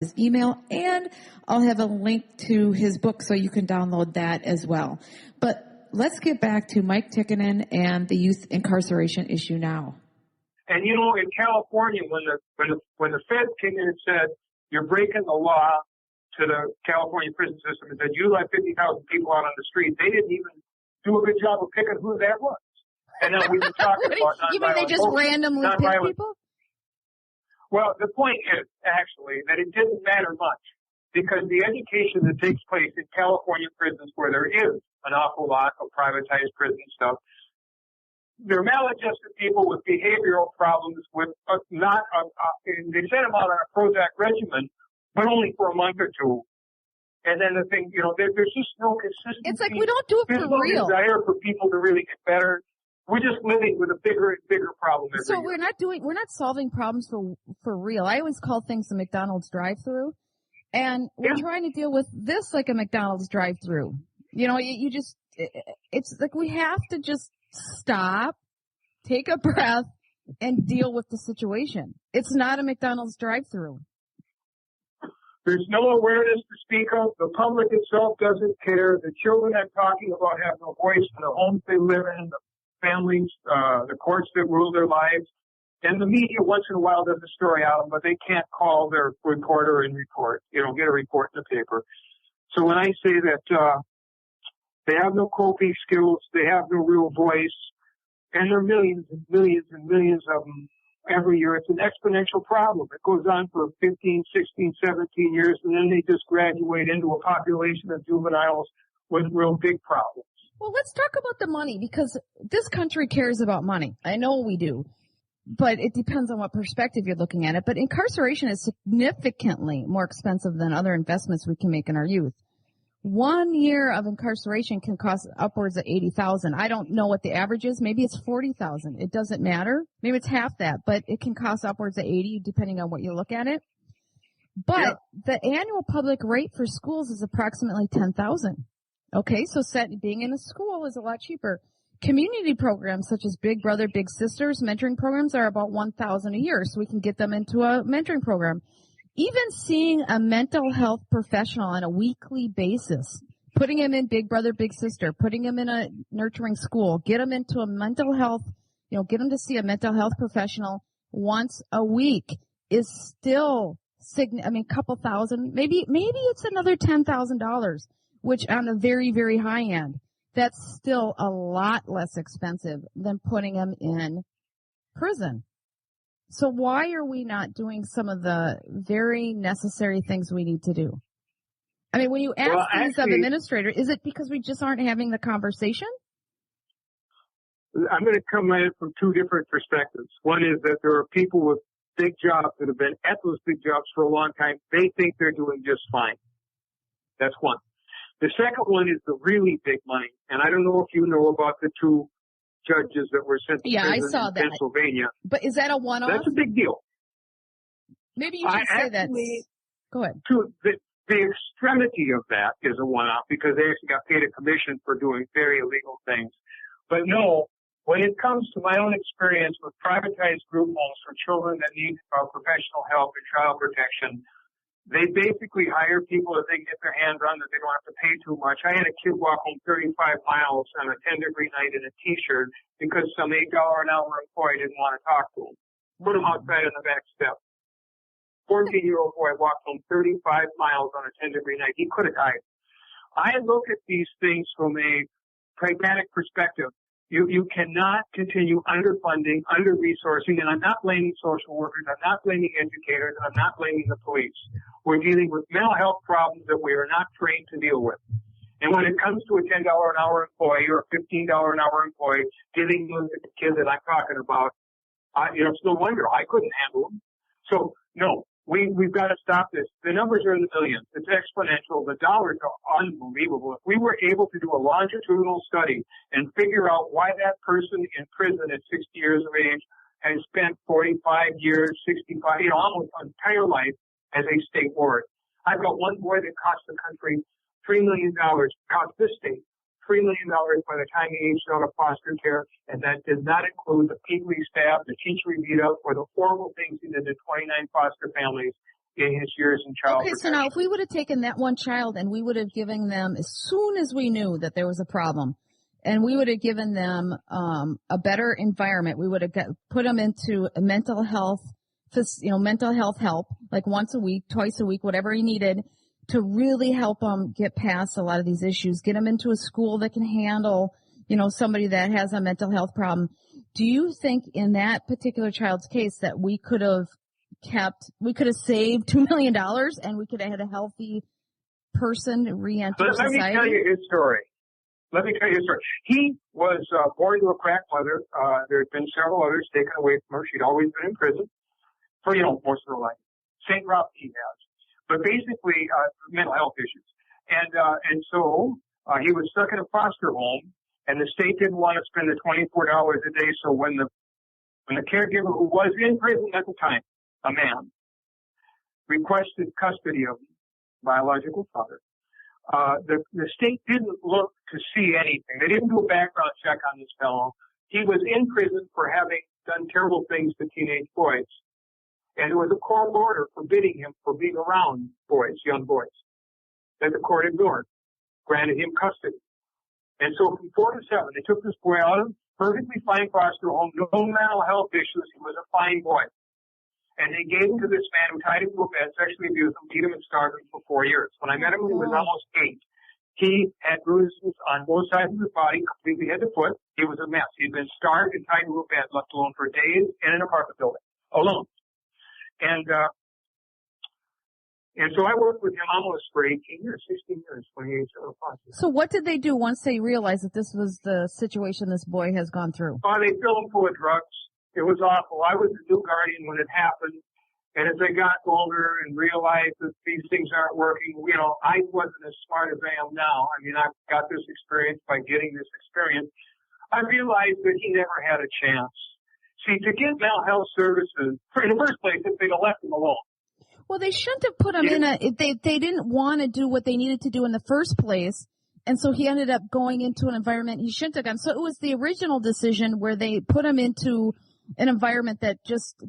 his email, and I'll have a link to his book so you can download that as well. But let's get back to Mike Tikkanen and the youth incarceration issue now. And you know, in California, when the Fed came in and said you're breaking the law to the California prison system and said you let 50,000 people out on the street, they didn't even do a good job of picking who that was. And then we've been talking about nonviolent. You mean they just randomly pick people? Well, the point is, actually, that it didn't matter much because the education that takes place in California prisons where there is an awful lot of privatized prison stuff, they're maladjusted people with behavioral problems with they send them out on a Prozac regimen, but only for a month or two. And then the thing, you know, there's just no consistency. It's like we don't do it for real. There's no desire for people to really get better. We're just living with a bigger and bigger problem every year. We're not solving problems for real. I always call things a McDonald's drive-through, and we're trying to deal with this like a McDonald's drive-through. You know, it's like we have to just stop, take a breath, and deal with the situation. It's not a McDonald's drive-through. There's no awareness to speak of. The public itself doesn't care. The children I'm talking about have no voice in the homes they live in, the families, the courts that rule their lives. And the media once in a while does a story out of them, but they can't call their reporter and get a report in the paper. So when I say that they have no coping skills, they have no real voice, and there are millions and millions and millions of them every year, it's an exponential problem. It goes on for 15, 16, 17 years, and then they just graduate into a population of juveniles with real big problems. Well, let's talk about the money, because this country cares about money. I know we do, but it depends on what perspective you're looking at it. But incarceration is significantly more expensive than other investments we can make in our youth. 1 year of incarceration can cost upwards of $80,000. I don't know what the average is. Maybe it's $40,000. It doesn't matter. Maybe it's half that, but it can cost upwards of $80,000 depending on what you look at it. But the annual public rate for schools is approximately $10,000. Okay, so being in a school is a lot cheaper. Community programs such as Big Brother, Big Sisters, mentoring programs are about $1,000 a year, so we can get them into a mentoring program. Even seeing a mental health professional on a weekly basis, putting him in Big Brother, Big Sister, putting him in a nurturing school, get him into a mental health, get him to see a mental health professional once a week is still a couple thousand, maybe it's another $10,000. Which on the very, very high end, that's still a lot less expensive than putting them in prison. So why are we not doing some of the very necessary things we need to do? I mean, when you ask these of administrators, is it because we just aren't having the conversation? I'm going to come at it from two different perspectives. One is that there are people with big jobs that have been at those big jobs for a long time. They think they're doing just fine. That's one. The second one is the really big money. And I don't know if you know about the two judges that were sent to prison in Pennsylvania. But is that a one-off? That's a big deal. Maybe you should say that. Go ahead. The extremity of that is a one-off because they actually got paid a commission for doing very illegal things. But no, when it comes to my own experience with privatized group homes for children that need professional help and child protection, they basically hire people that they can get their hands on, that they don't have to pay too much. I had a kid walk home 35 miles on a 10-degree night in a T-shirt because some $8 an hour employee didn't want to talk to him. Put him outside on the back step. 14-year-old boy walked home 35 miles on a 10-degree night. He could have died. I look at these things from a pragmatic perspective. You cannot continue underfunding, under-resourcing, and I'm not blaming social workers, I'm not blaming educators, and I'm not blaming the police. We're dealing with mental health problems that we are not trained to deal with. And when it comes to a $10 an hour employee or a $15 an hour employee dealing with the kid that I'm talking about, it's no wonder I couldn't handle them. So, no, we've got to stop this. The numbers are in the millions. It's exponential. The dollars are unbelievable. If we were able to do a longitudinal study and figure out why that person in prison at 60 years of age has spent 45 years, 65, almost an entire life as a state ward. I've got one boy that cost the country $3 million, cost this state $3 million by the time he aged out of foster care, and that does not include the people he stabbed, the teacher he beat up, or the horrible things he did to 29 foster families in his years in child Okay, protection. so now if we would have taken that one child and we would have given them, as soon as we knew that there was a problem, and we would have given them a better environment, we would have put them into a mental health, mental health help, like once a week, twice a week, whatever he needed, to really help them get past a lot of these issues, get them into a school that can handle, somebody that has a mental health problem. Do you think in that particular child's case that we could have saved $2 million and we could have had a healthy person re-enter society? Let me tell you his story. He was born to a crack mother. There had been several others taken away from her. She'd always been in prison for, most of her life. Same problem he has. But basically, mental health issues. And so he was stuck in a foster home, and the state didn't want to spend the $24 a day. So when the caregiver who was in prison at the time, a man, requested custody of him, biological father, the state didn't look to see anything. They didn't do a background check on this fellow. He was in prison for having done terrible things to teenage boys. And there was a court order forbidding him from being around young boys, that the court ignored, granted him custody. And so from 4 to 7, they took this boy out of perfectly fine foster home, no mental health issues. He was a fine boy. And they gave him to this man who tied him to a bed, sexually abused him, beat him, and starved him for 4 years. When I met him, he was almost 8. He had bruises on both sides of his body, completely head to foot. He was a mess. He'd been starved and tied to a bed, left alone for days in an apartment building, alone. And so I worked with him almost for 18 years, 16 years when he was foster. So what did they do once they realized that this was the situation this boy has gone through? Oh, they filled him full of drugs. It was awful. I was a new guardian when it happened. And as I got older and realized that these things aren't working, I wasn't as smart as I am now. I mean, I've got this experience by getting this experience. I realized that he never had a chance. See, to get mental health services, in the first place, if they'd have left him alone. Well, they shouldn't have put him they didn't want to do what they needed to do in the first place. And so he ended up going into an environment he shouldn't have gone. So it was the original decision where they put him into an environment that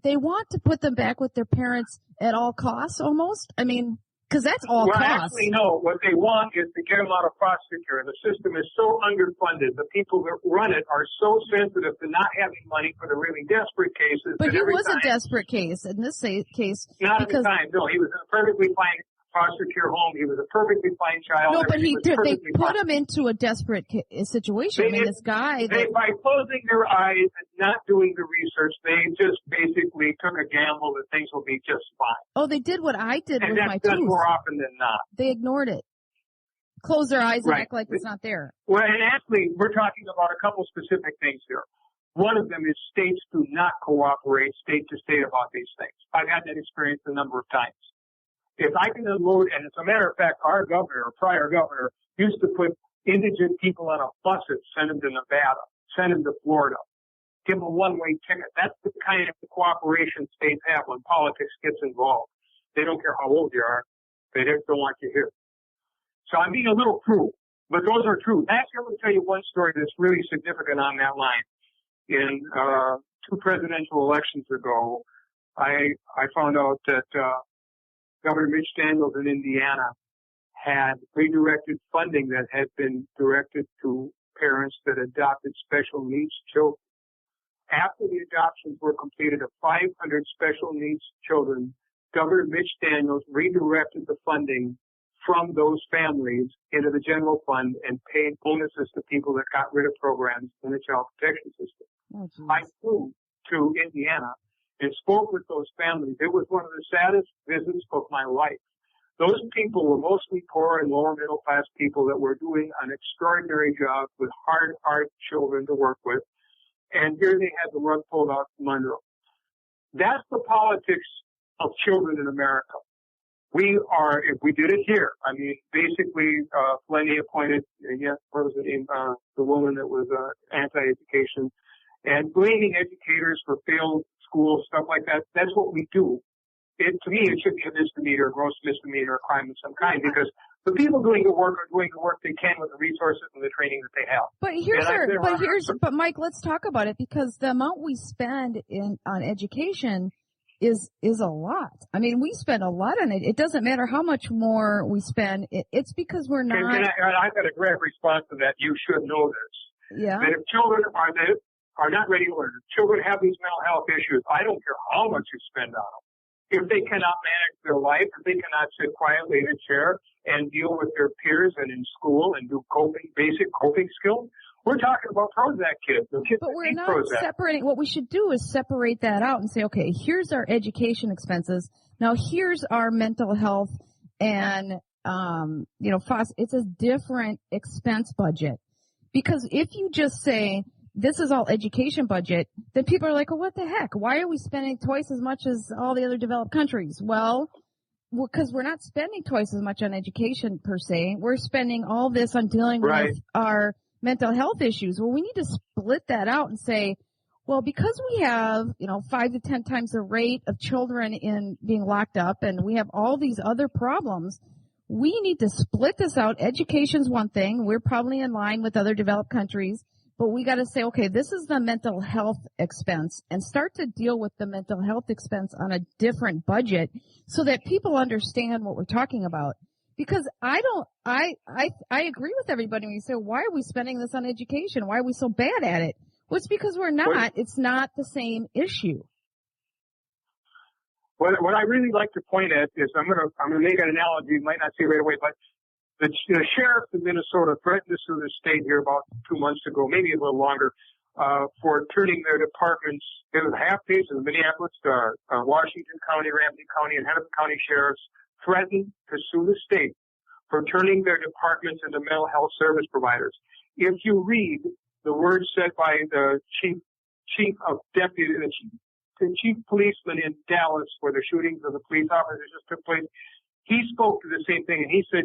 they want to put them back with their parents at all costs almost. I mean, because that's all costs. Well, actually, no. What they want is to get them out of foster care. The system is so underfunded. The people that run it are so sensitive to not having money for the really desperate cases. But he was a desperate case in this case. Not at the time. No, he was in a perfectly fine foster care home. He was a perfectly fine child. No, but they put him into a desperate situation. This guy. By closing their eyes and not doing the research, they just basically took a gamble that things will be just fine. Oh, they did what I did with my tooth. And that's done more often than not. They ignored it. Close their eyes and act like it's not there. Well, and actually, we're talking about a couple specific things here. One of them is states do not cooperate state to state about these things. I've had that experience a number of times. If I can unload, and as a matter of fact, our prior governor, used to put indigent people on a bus and send them to Nevada, send them to Florida, give them a one-way ticket. That's the kind of cooperation states have when politics gets involved. They don't care how old you are. They just don't want you here. So I'm being a little cruel, but those are true. Actually, I'm going to tell you one story that's really significant on that line. In 2 presidential elections ago, I found out that Governor Mitch Daniels in Indiana had redirected funding that had been directed to parents that adopted special needs children. After the adoptions were completed of 500 special needs children, Governor Mitch Daniels redirected the funding from those families into the general fund and paid bonuses to people that got rid of programs in the child protection system. Oh, I flew to Indiana and spoke with those families. It was one of the saddest visits of my life. Those people were mostly poor and lower middle class people that were doing an extraordinary job with hard children to work with. And here they had the rug pulled out from under them. That's the politics of children in America. If we did it here, I mean, basically, Lenny appointed, what was the name, the woman that was, anti-education, and blaming educators for failed schools, stuff like that. That's what we do. To me, it should be a misdemeanor, a gross misdemeanor, a crime of some kind, because the people doing the work are doing the work they can with the resources and the training that they have. But Mike, let's talk about it, because the amount we spend on education is a lot. I mean, we spend a lot on it. It doesn't matter how much more we spend. It's because we're not. I've got a direct response to that. You should know this. Yeah. That if children are not ready to learn, children have these mental health issues, I don't care how much you spend on them. If they cannot manage their life, if they cannot sit quietly in a chair and deal with their peers and in school and do basic coping skills, we're talking about Prozac kids. But we're not separating. What we should do is separate that out and say, okay, here's our education expenses. Now here's our mental health and, it's a different expense budget. Because if you just say, this is all education budget, then people are like, well, what the heck? Why are we spending twice as much as all the other developed countries? Well, because we're not spending twice as much on education per se. We're spending all this on dealing with our mental health issues. Well, we need to split that out and say, well, because we have, 5 to 10 times the rate of children in being locked up and we have all these other problems, we need to split this out. Education's one thing. We're probably in line with other developed countries, but we got to say, okay, this is the mental health expense and start to deal with the mental health expense on a different budget so that people understand what we're talking about. Because I agree with everybody when you say, why are we spending this on education? Why are we so bad at it? Well, it's because we're not. It's not the same issue. What I really like to point at is I'm gonna make an analogy. You might not see it right away, but the sheriff of Minnesota threatened to sue the state here about 2 months ago, maybe a little longer, for turning their departments into half days in the Minneapolis, Washington County, Ramsey County, and Hennepin County sheriffs threatened to sue the state for turning their departments into mental health service providers. If you read the words said by the chief policeman in Dallas, where the shootings of the police officers just took place, he spoke to the same thing, and he said,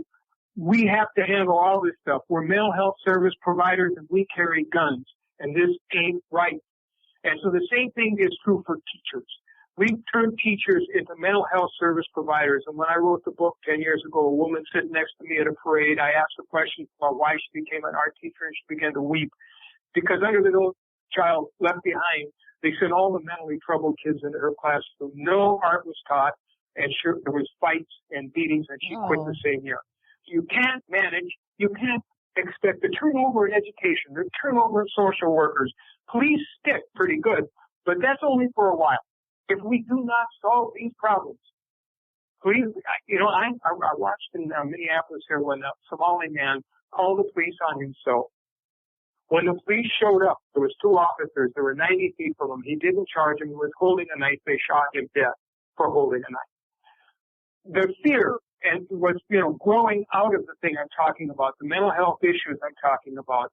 we have to handle all this stuff. We're mental health service providers, and we carry guns, and this ain't right. And so the same thing is true for teachers. We've turned teachers into mental health service providers. And when I wrote the book 10 years ago, a woman sitting next to me at a parade, I asked her question about why she became an art teacher, and she began to weep. Because under the little child left behind, they sent all the mentally troubled kids into her classroom. No art was taught, and sure, there was fights and beatings, and she quit the same year. You can't expect the turnover in education, the turnover in social workers. Police stick pretty good, but that's only for a while. If we do not solve these problems, please, I watched in Minneapolis here when a Somali man called the police on himself. When the police showed up, there was 2 officers. There were 90 feet from him. He didn't charge him. He was holding a knife. They shot him dead for holding a knife. The fear and was, growing out of the thing I'm talking about, the mental health issues I'm talking about,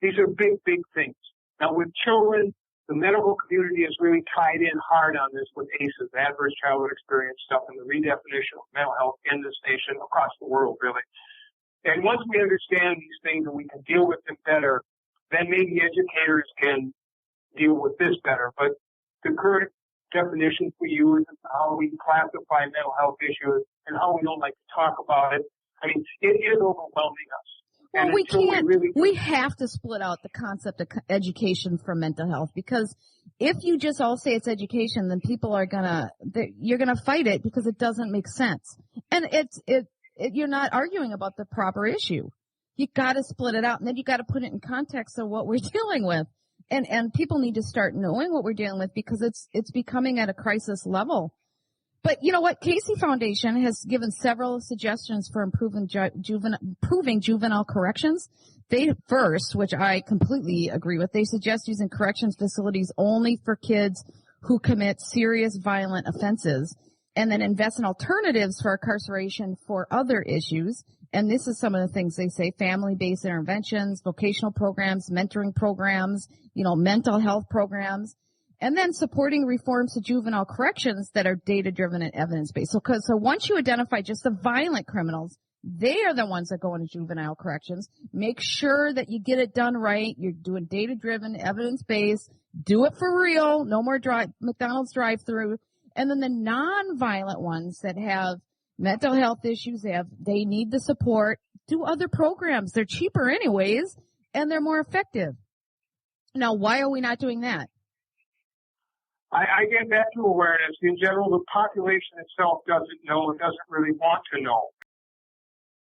these are big, big things. Now, with children, the medical community is really tied in hard on this with ACEs, adverse childhood experience stuff, and the redefinition of mental health in this nation, across the world, really. And once we understand these things and we can deal with them better, then maybe educators can deal with this better. But the current definitions we use and how we classify mental health issues and how we don't like to talk about it, I mean, it is overwhelming us. Well, we have to split out the concept of education from mental health, because if you just all say it's education, then people are you're gonna fight it because it doesn't make sense. And you're not arguing about the proper issue. You gotta split it out, and then you gotta put it in context of what we're dealing with. And people need to start knowing what we're dealing with, because it's becoming at a crisis level. But you know what? Casey Foundation has given several suggestions for improving juvenile corrections. They first, which I completely agree with, they suggest using corrections facilities only for kids who commit serious violent offenses, and then invest in alternatives for incarceration for other issues. And this is some of the things they say: family-based interventions, vocational programs, mentoring programs, mental health programs. And then supporting reforms to juvenile corrections that are data-driven and evidence-based. So once you identify just the violent criminals, they are the ones that go into juvenile corrections. Make sure that you get it done right. You're doing data-driven, evidence-based. Do it for real. No more McDonald's drive-through. And then the non-violent ones that have mental health issues, they need the support. Do other programs. They're cheaper anyways, and they're more effective. Now, why are we not doing that? I get that through awareness. In general, the population itself doesn't know and doesn't really want to know.